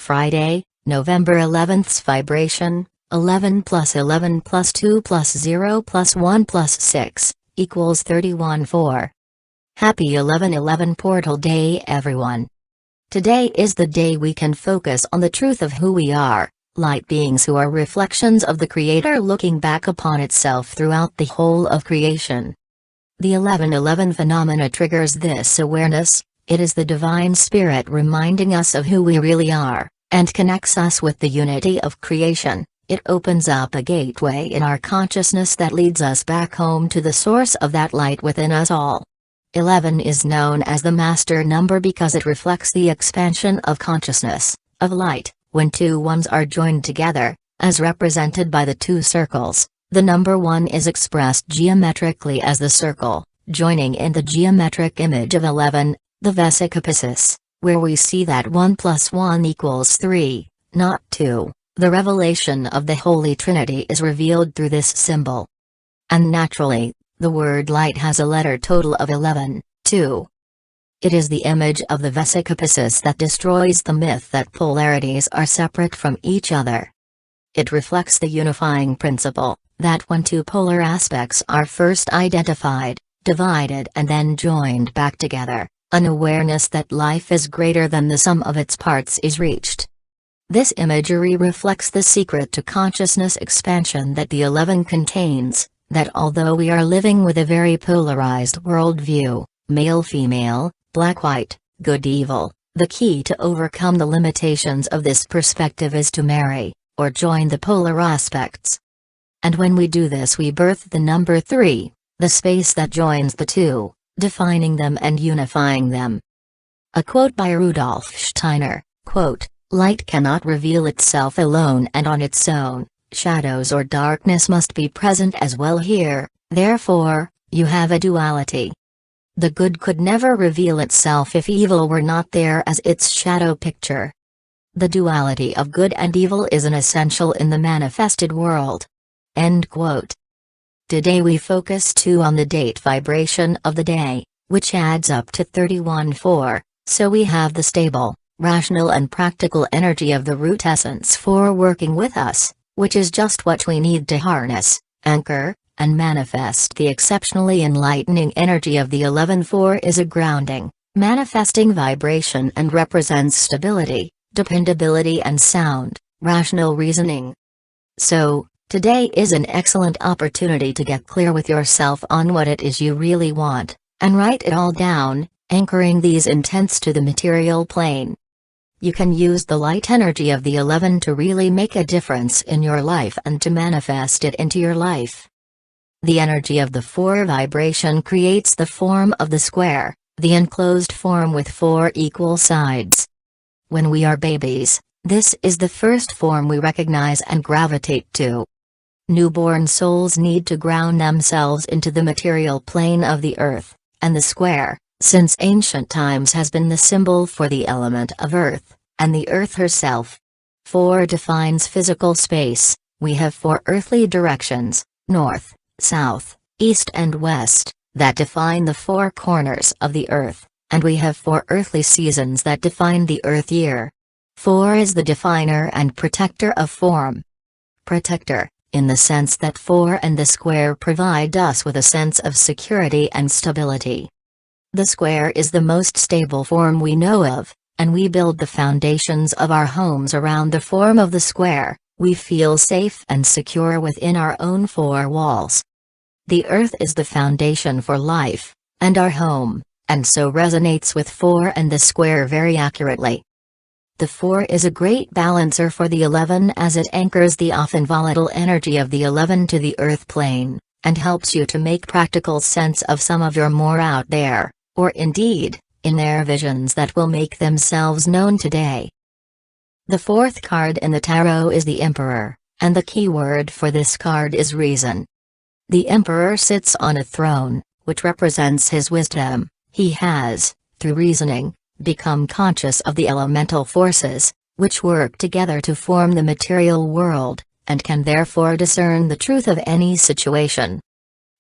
Friday, November 11th's vibration, 11 plus 11 plus 2 plus 0 plus 1 plus 6, equals 31-4. Happy 11/11 Portal Day everyone. Today is the day we can focus on the truth of who we are, light beings who are reflections of the Creator looking back upon itself throughout the whole of creation. The 11/11 phenomena triggers this awareness. It is the Divine Spirit reminding us of who we really are, and connects us with the unity of creation. It opens up a gateway in our consciousness that leads us back home to the source of that light within us all. 11 is known as the master number because it reflects the expansion of consciousness, of light. When two ones are joined together, as represented by the two circles, the number 1 is expressed geometrically as the circle, joining in the geometric image of 11, the vesica-piscis, where we see that 1 plus 1 equals 3, not 2. The revelation of the Holy Trinity is revealed through this symbol. And naturally, the word light has a letter total of 11, 2. It is the image of the vesica-piscis that destroys the myth that polarities are separate from each other. It reflects the unifying principle, that when two polar aspects are first identified, divided and then joined back together, an awareness that life is greater than the sum of its parts is reached. This imagery reflects the secret to consciousness expansion that the 11 contains, that although we are living with a very polarized worldview, male-female, black-white, good-evil, the key to overcome the limitations of this perspective is to marry, or join the polar aspects. And when we do this we birth the number 3, the space that joins the two, defining them and unifying them. A quote by Rudolf Steiner, quote, "Light cannot reveal itself alone and on its own. Shadows or darkness must be present as well here, therefore, you have a duality. The good could never reveal itself if evil were not there as its shadow picture. The duality of good and evil is an essential in the manifested world." End quote. Today we focus too on the date vibration of the day, which adds up to 31-4, so we have the stable, rational and practical energy of the root essence for working with us, which is just what we need to harness, anchor, and manifest the exceptionally enlightening energy of the 11-4 is a grounding, manifesting vibration and represents stability, dependability and sound, rational reasoning. So, today is an excellent opportunity to get clear with yourself on what it is you really want, and write it all down, anchoring these intents to the material plane. You can use the light energy of the 11 to really make a difference in your life and to manifest it into your life. The energy of the 4 vibration creates the form of the square, the enclosed form with 4 equal sides. When we are babies, this is the first form we recognize and gravitate to. Newborn souls need to ground themselves into the material plane of the earth, and the square, since ancient times has been the symbol for the element of earth, and the earth herself. 4 defines physical space. We have 4 earthly directions, north, south, east and west, that define the 4 corners of the earth, and we have 4 earthly seasons that define the earth year. 4 is the definer and protector of form. Protector, in the sense that 4 and the square provide us with a sense of security and stability. The square is the most stable form we know of, and we build the foundations of our homes around the form of the square. We feel safe and secure within our own 4 walls. The earth is the foundation for life, and our home, and so resonates with 4 and the square very accurately. The 4 is a great balancer for the 11 as it anchors the often volatile energy of the 11 to the earth plane, and helps you to make practical sense of some of your more out there, or indeed, in their visions that will make themselves known today. The 4th card in the tarot is the Emperor, and the key word for this card is reason. The Emperor sits on a throne, which represents his wisdom. He has, through reasoning, become conscious of the elemental forces, which work together to form the material world, and can therefore discern the truth of any situation.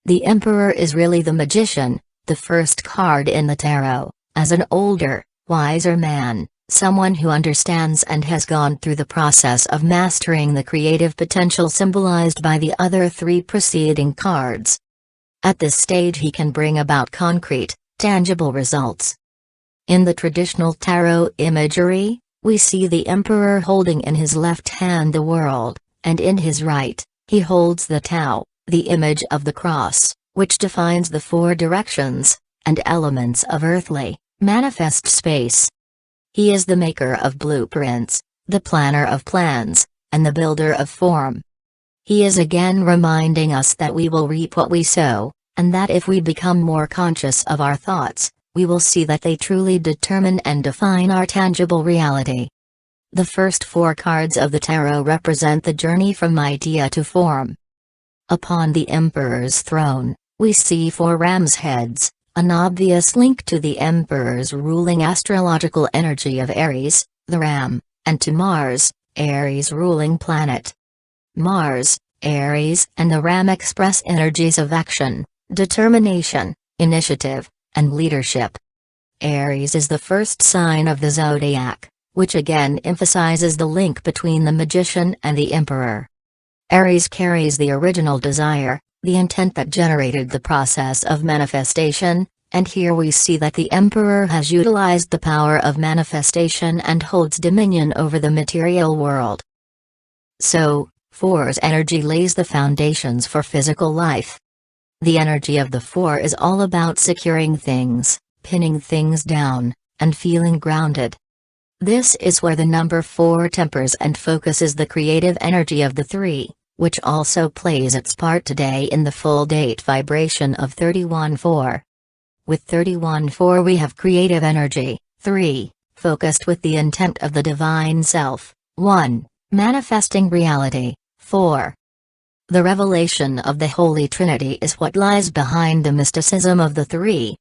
The Emperor is really the magician, the first card in the tarot. As an older, wiser man, Someone who understands and has gone through the process of mastering the creative potential symbolized by the other three preceding cards. At this stage he can bring about concrete, tangible results. In the traditional tarot imagery, we see the Emperor holding in his left hand the world, and in his right, he holds the Tao, the image of the cross, which defines the four directions and elements of earthly, manifest space. He is the maker of blueprints, the planner of plans, and the builder of form. He is again reminding us that we will reap what we sow, and that if we become more conscious of our thoughts, we will see that they truly determine and define our tangible reality. The first four cards of the tarot represent the journey from idea to form. Upon the Emperor's throne, we see four ram's heads, an obvious link to the Emperor's ruling astrological energy of Aries, the ram, and to Mars, Aries' ruling planet. Mars, Aries, and the ram express energies of action, determination, initiative, and leadership. Aries is the first sign of the zodiac, which again emphasizes the link between the magician and the Emperor. Aries carries the original desire, the intent that generated the process of manifestation, and here we see that the Emperor has utilized the power of manifestation and holds dominion over the material world. So, 4's energy lays the foundations for physical life. The energy of the 4 is all about securing things, pinning things down, and feeling grounded. This is where the number 4 tempers and focuses the creative energy of the 3, which also plays its part today in the full date vibration of 31-4. With 31-4 we have creative energy, 3, focused with the intent of the divine self, 1, manifesting reality, 4. The revelation of the Holy Trinity is what lies behind the mysticism of the 3.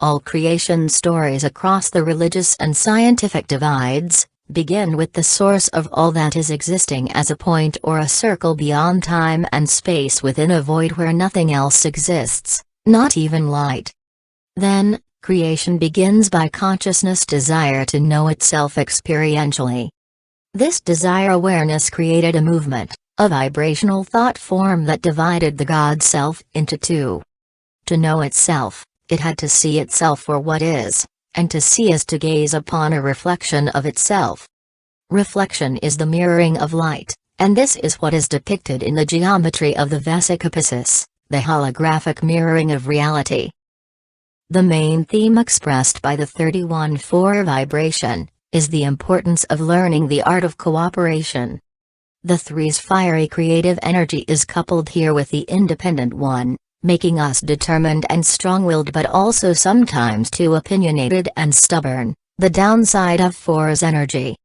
All creation stories across the religious and scientific divides begin with the source of all that is existing as a point or a circle beyond time and space within a void where nothing else exists, not even light. Then, creation begins by consciousness' desire to know itself experientially. This desire awareness created a movement, a vibrational thought form that divided the God self into two. To know itself, it had to see itself for what is, and to see is to gaze upon a reflection of itself. Reflection is the mirroring of light, and this is what is depicted in the geometry of the vesicapisis, the holographic mirroring of reality. The main theme expressed by the 31-4 vibration is the importance of learning the art of cooperation. The 3's fiery creative energy is coupled here with the independent 1, making us determined and strong-willed but also sometimes too opinionated and stubborn, the downside of 4's energy.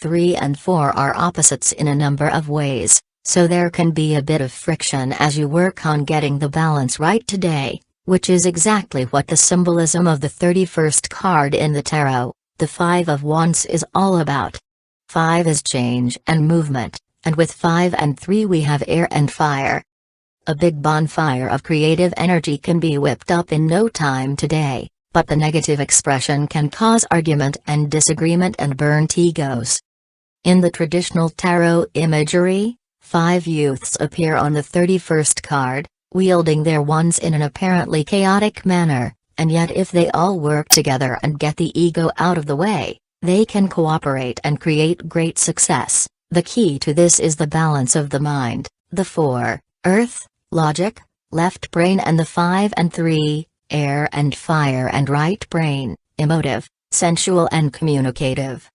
3 and 4 are opposites in a number of ways, so there can be a bit of friction as you work on getting the balance right today, which is exactly what the symbolism of the 31st card in the tarot, the 5 of Wands, is all about. 5 is change and movement, and with 5 and 3 we have air and fire. A big bonfire of creative energy can be whipped up in no time today, but the negative expression can cause argument and disagreement and burnt egos. In the traditional tarot imagery, 5 youths appear on the 31st card, wielding their wands in an apparently chaotic manner, and yet if they all work together and get the ego out of the way, they can cooperate and create great success. The key to this is the balance of the mind, the 4, earth, logic, left brain, and the 5 and 3, air and fire, and right brain, emotive, sensual and communicative.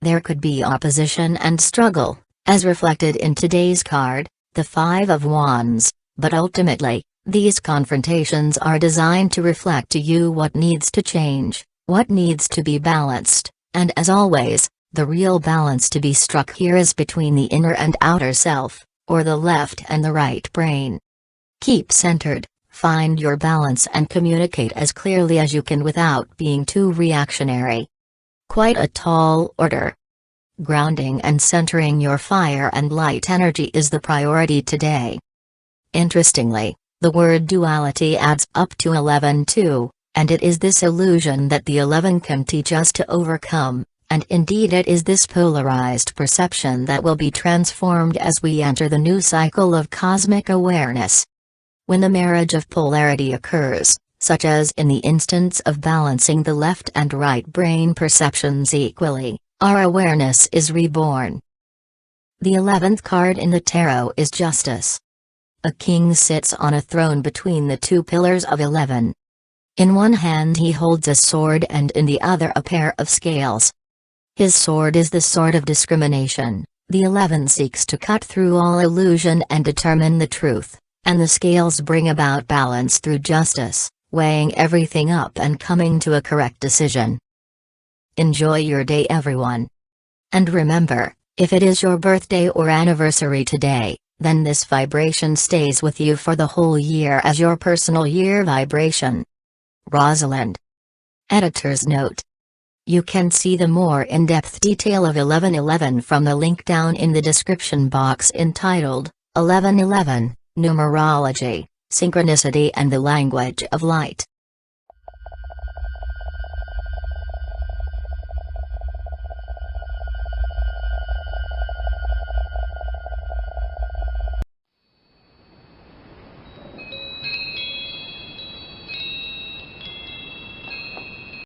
There could be opposition and struggle, as reflected in today's card, the 5 of Wands, but ultimately, these confrontations are designed to reflect to you what needs to change, what needs to be balanced, and as always, the real balance to be struck here is between the inner and outer self, or the left and the right brain. Keep centered, find your balance and communicate as clearly as you can without being too reactionary. Quite a tall order. Grounding and centering your fire and light energy is the priority today. Interestingly, the word duality adds up to 11 too, and it is this illusion that the 11 can teach us to overcome, and indeed it is this polarized perception that will be transformed as we enter the new cycle of cosmic awareness. When the marriage of polarity occurs, such as in the instance of balancing the left and right brain perceptions equally, our awareness is reborn. The 11th card in the tarot is Justice. A king sits on a throne between the two pillars of 11. In one hand he holds a sword and in the other a pair of scales. His sword is the sword of discrimination. The 11 seeks to cut through all illusion and determine the truth, and the scales bring about balance through justice, weighing everything up and coming to a correct decision. Enjoy your day, everyone. And remember, if it is your birthday or anniversary today, then this vibration stays with you for the whole year as your personal year vibration. Rosalind. Editor's note. You can see the more in-depth detail of 1111 from the link down in the description box entitled, 1111, Numerology, Synchronicity and the Language of Light.